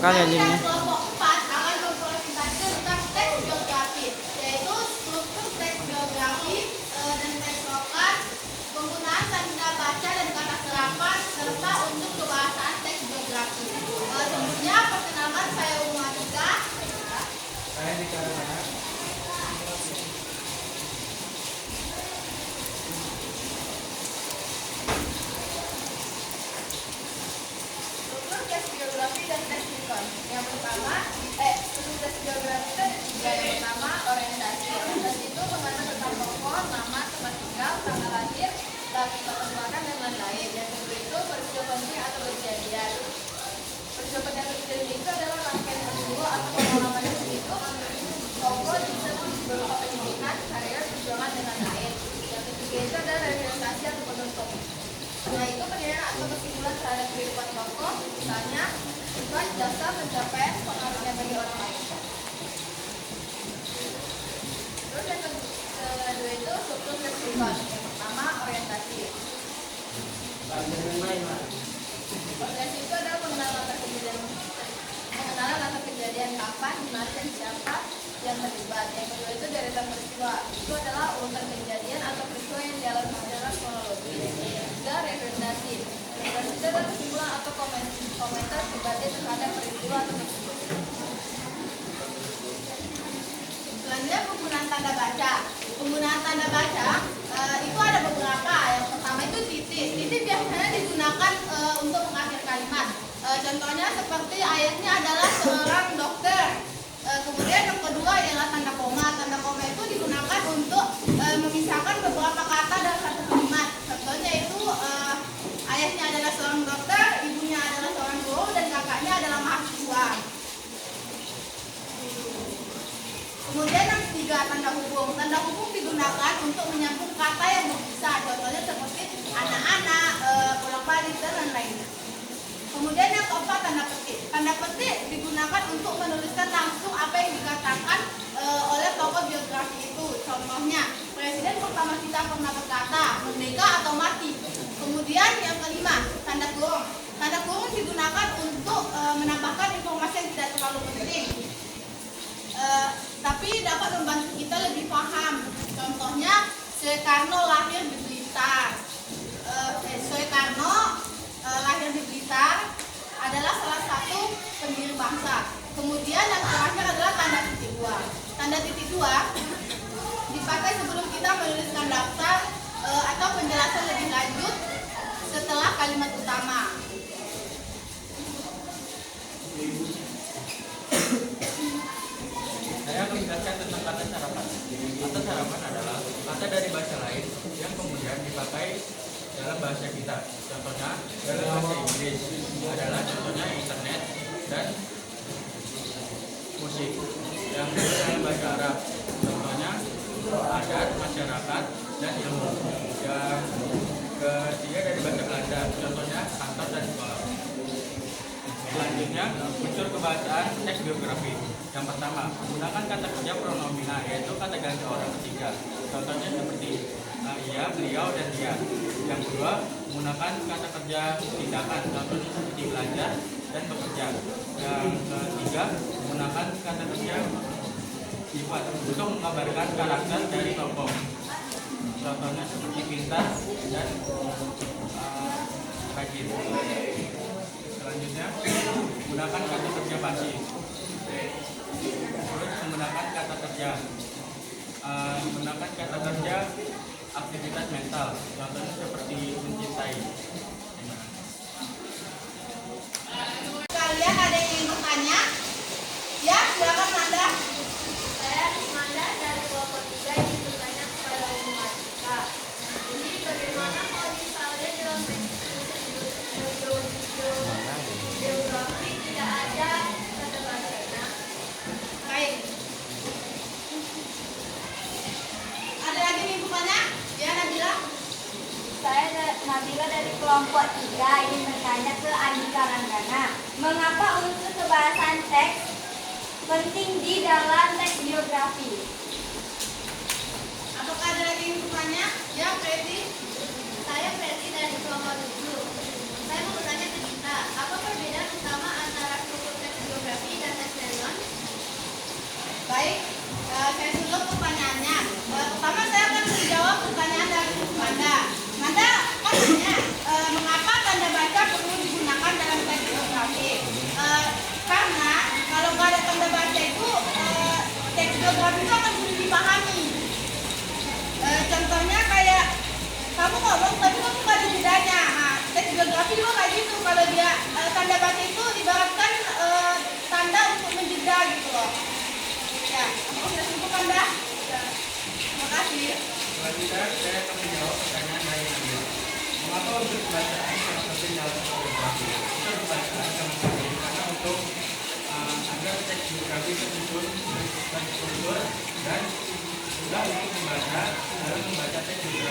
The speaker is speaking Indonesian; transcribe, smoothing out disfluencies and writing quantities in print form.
kali anjingnya. Kelompok 4 akan mempresentasikan tentang teks biografi, yaitu struktur teks biografi dan teks lokal, penggunaan tanda baca dan kata serapan, serta untuk kebahasan teks biografi. Sebelumnya, perkenalkan saya Umatika. Saya di mana? Struktur teks biografi dan teks likon. Yang pertama, struktur teks biografi itu yang pertama orientasi. Orientasi itu mengenai tentang tokoh, nama, tempat tinggal, tanggal lahir, data perkembangan dan lain-lain. Yang kedua itu peristiwa penting atau kejadian. Peristiwa penting atau kejadian itu adalah rangkaian peristiwa atau pengalaman yang itu tokoh disebut berupa pendidikan, karir, perjuangan dan lain-lain. Yang ketiga itu adalah representasi atau penutup. Nah, itu penilaian atau kesimpulan terhadap kehidupan tokoh, misalnya sifat, jasa, pencapaian, pengaruhnya bagi orang lain. Terus yang kedua itu struktur kehidupan. Yang pertama orientasi. Orientasi itu adalah pengenalan latar kejadian kapan, di mana dan siapa yang terlibat. Yang kedua itu deretan peristiwa. Itu adalah urutan kejadian atau peristiwa yang dialami secara kronologis. Tiga, representasi. Representasi itu adalah kesimpulan atau komentar pribadi terhadap peristiwa atau peristiwa. Selanjutnya penggunaan tanda baca. Penggunaan tanda baca itu ada beberapa. Yang pertama itu titik. Titik biasanya digunakan untuk mengakhiri kalimat. Contohnya seperti ayatnya adalah seorang dokter. Kemudian yang kedua adalah tanda koma. Tanda koma itu digunakan untuk memisahkan beberapa kata dalam satu kalimat. Contohnya itu ayahnya adalah seorang dokter, ibunya adalah seorang guru, dan kakaknya adalah mahasiswa. Kemudian yang ketiga tanda hubung. Tanda hubung digunakan untuk menyambung kata yang berpisah. Contohnya seperti anak-anak, bolak-balik dan lain-lainnya. Kemudian yang keempat tanda petik. Tanda petik digunakan untuk menuliskan langsung apa yang dikatakan oleh tokoh biografi itu. Contohnya, presiden pertama kita pernah berkata, merdeka atau mati. Kemudian yang kelima, tanda kurung. Tanda kurung digunakan untuk menambahkan informasi yang tidak terlalu penting, tapi dapat membantu kita lebih paham. Contohnya, Soekarno lahir di Blitar. Soekarno lahir di Blitar adalah salah satu pendiri bangsa. Kemudian yang terakhir adalah tanda titik dua. Tanda titik dua dipakai sebelum kita menuliskan daftar atau penjelasan lebih lanjut setelah kalimat utama. Saya akan menjelaskan tentang kata sarapan. Kata sarapan adalah kata dari bahasa lain yang kemudian dipakai dalam bahasa kita. Contohnya dalam bahasa Inggris adalah contohnya internet dan musik. Yang dalam bahasa Arab contohnya adat, masyarakat, dan ilmu. Yang ketiga dari bahasa Belanda contohnya kantor dan sekolah. Selanjutnya unsur kebahasaan teks biografi. Yang pertama, menggunakan kata kerja pronomina, yaitu kata ganti orang ketiga. Contohnya seperti ia, beliau, dan dia. Yang kedua, menggunakan kata kerja tindakan, contohnya seperti belajar dan bekerja. Yang ketiga, menggunakan kata kerja sifat untuk menggambarkan karakter dari tokoh. Contohnya seperti pintar dan rajin. Selanjutnya, menggunakan kata kerja pasif. Terus menggunakan kata kerja aktivitas mental, contohnya seperti mencintai. Kalian ada yang ingin bertanya? Ya, silakan Nanda. Saya Manda dari kelompok 3 ingin bertanya kepada Umatika. Jadi bagaimana kalau misalnya dalam biografi tidak ada kata bacanya? Baik. Ada lagi yang ingin bertanya? Ya, Nabila. Saya Nabila dari kelompok 3 ingin bertanya ke Andika Ranggana. Mengapa unsur kebahasan teks penting di dalam teks biografi? Apakah ada lagi yang bertanya? Ya, Freddy. Saya Ferdi dari kelompok 7. Saya mau bertanya ke kita, apa perbedaan utama antara struktur teks biografi saya akan menjawab pertanyaan dari Nabil. Mengapa unsur pembacaan sangat penting dalam teks biografi? Unsur pembacaan sangat penting karena untuk agar teks biografi tersusun dan struktur dan mudah untuk membaca dalam membaca teks biografi